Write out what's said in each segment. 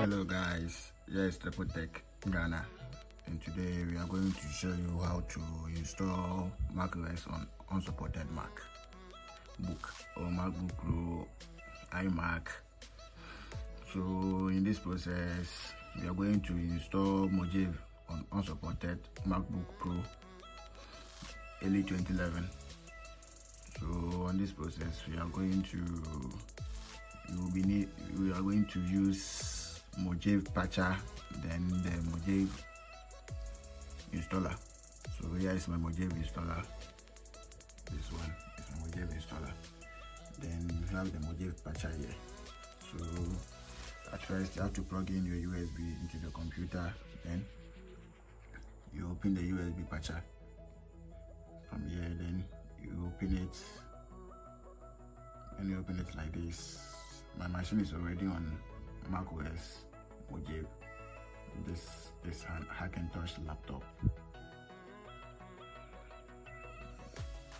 Hello guys, yes, Tripotech Ghana, and today we are going to show you how to install macOS on unsupported MacBook or MacBook Pro, iMac. So in this process, we are going to install Mojave on unsupported MacBook Pro early 2011. So on this process, we are going to use Mojave patcher, then the Mojave installer. So here is my Mojave installer. This one is my Mojave installer. Then you have the Mojave patcher here. So at first you have to plug in your USB into the computer. Then you open the USB patcher. From here, then you open it. When you open it like this, my machine is already on macOS Mojave. This is an Hackintosh laptop.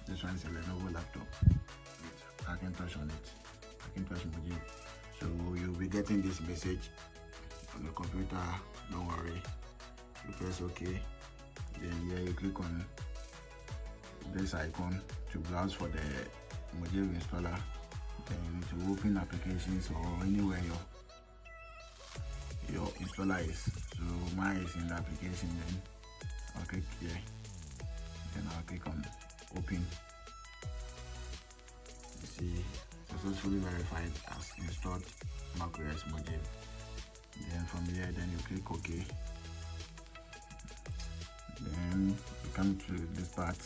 This one is a Lenovo laptop with Hackintosh on it, Hackintosh Mojave. So you'll be getting this message on the computer. Don't worry. You press OK. Then here you click on this icon to browse for the Mojave installer. Then to open applications or anywhere your installer is. So mine is in the application. Then I'll click here. Then I'll click on open. You see, successfully verified as installed macOS Mojave. Then from here, then you click OK. Then you come to this part.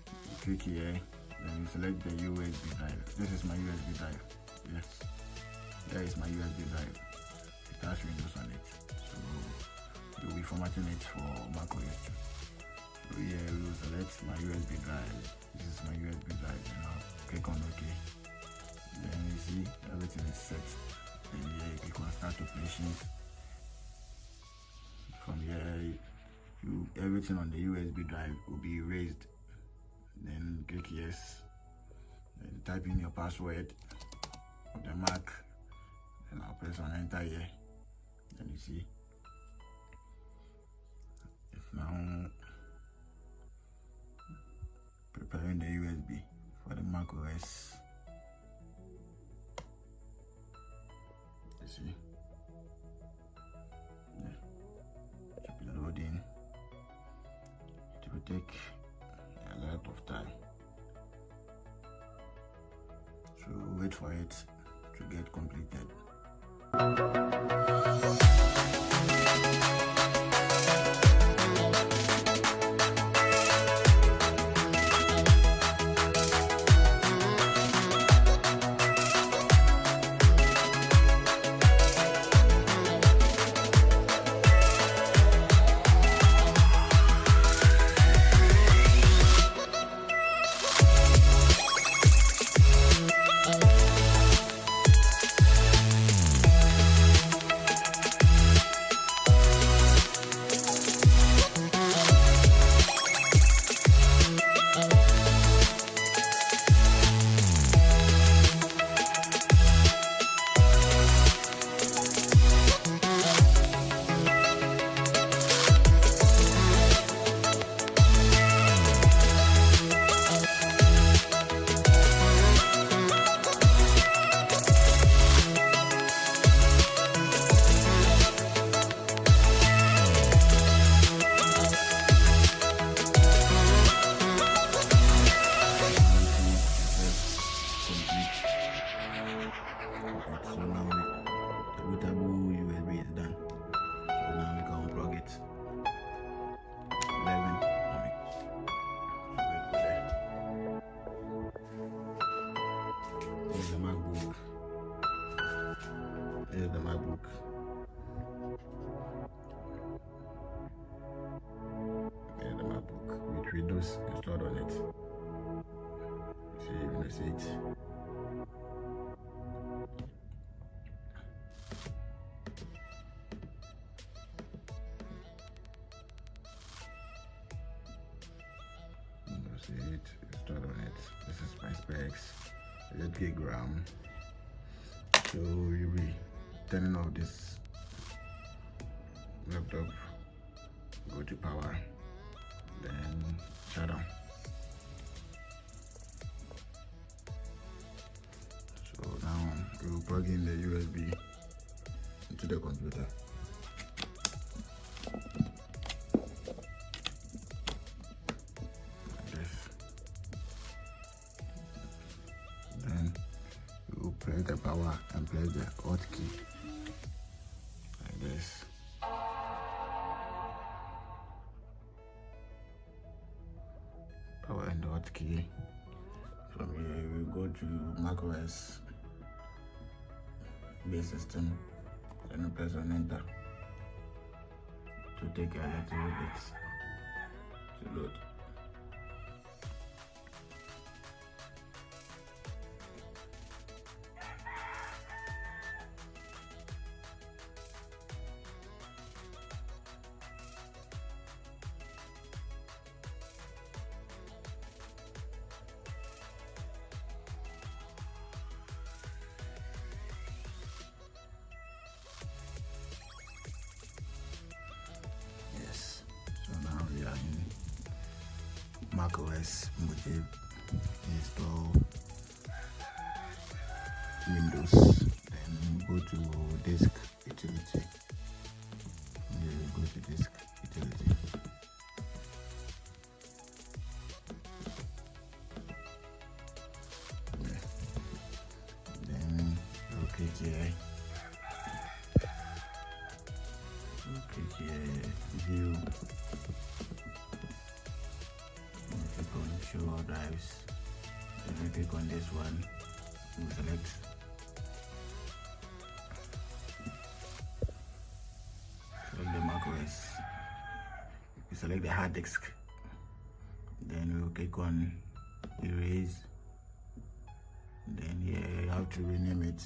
You click here. Then you select the USB drive. This is my USB drive. Yes, there is my USB drive. It has Windows on it, so you'll be formatting it for macOS too. So here we will select my USB drive. This is my USB drive, and I'll click on OK. Then you see everything is set. Then here you click on Start Operations. From here, everything on the USB drive will be erased. Then click yes. Then type in your password of the Mac. Then I'll press on enter here. Then you see it's now preparing the USB for the Mac OS. You see, yeah, it will be loading. It will take a lot of time, so wait for it to get completed. So now the bootable USB is done. So now we can unplug it. 11. Here's the MacBook. Here's the MacBook. Here's the MacBook with Windows installed on it. See, Windows 8. Installed on it. This is my specs. 8 gig RAM. So you'll be turning off this laptop, go to power, then shut down. So now we will plug in the USB into the computer. Like this. Then we will press the power and press the hotkey. Like this. Power and hotkey. From here we go to macOS base system, then press on enter to take a little bit to load. macOS Mojave, install Windows, then go to disk utility. Go to disk utility. Then click here. Click here, view. Click on show all drives. Then we click on this one. We select the macOS. We select the hard disk. Then we'll click on erase. Then here you have to rename it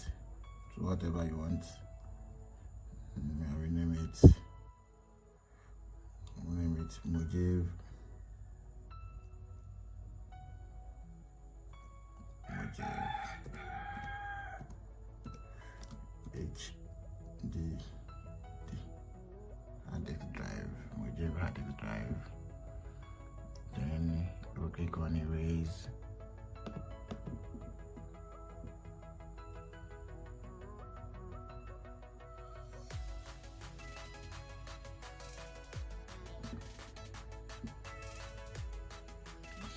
to whatever you want. I'll rename it Mojave. HDD hard disk drive, Mojave hard disk drive. Then we'll click on erase.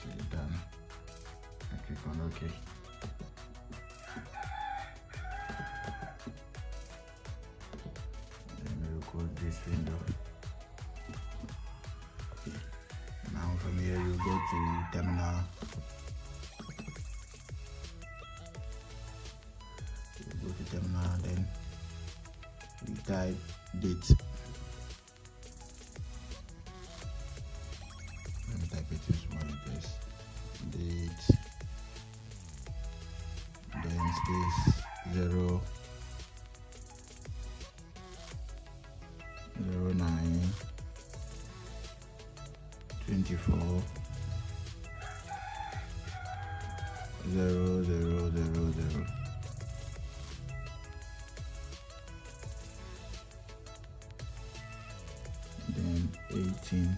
So done. I click on OK. Close this window. Now from here you go to terminal. You go to terminal, then you type date. Let me type it in small letters. Date. Then space 0 09 24 0000. Then 18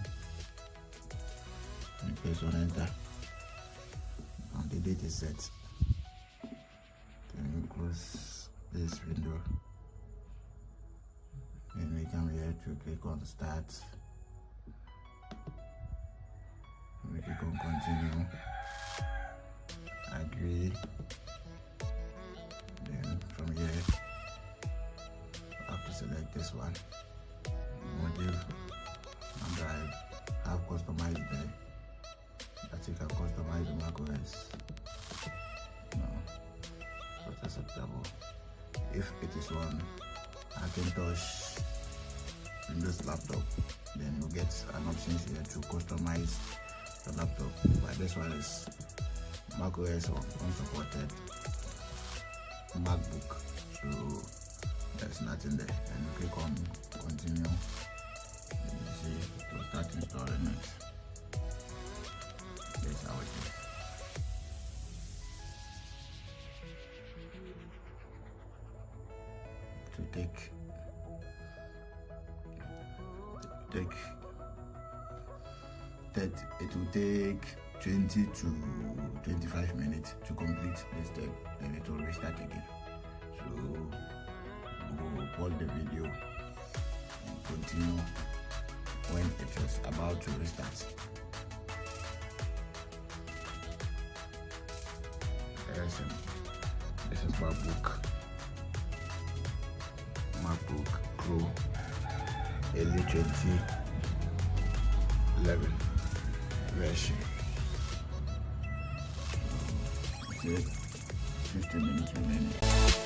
and press on enter. Now the date is set. Then we close this window. Then we come here to click on start. We click on continue, agree. Then from here, I have to select this one, Mojave and drive. Have customized there. That you can customize the macOS. No, not acceptable. If it is one Macintosh Windows laptop, then you get an option here to customize the laptop. But this one is macOS unsupported MacBook, so there's nothing there. And you click on continue, and you see it will start installing it. That's how it is. To take take 20 to 25 minutes to complete this step, then it will restart again. So we'll pause the video and continue when it is about to restart. This is MacBook Pro early 2011 version. 50 minutes remaining.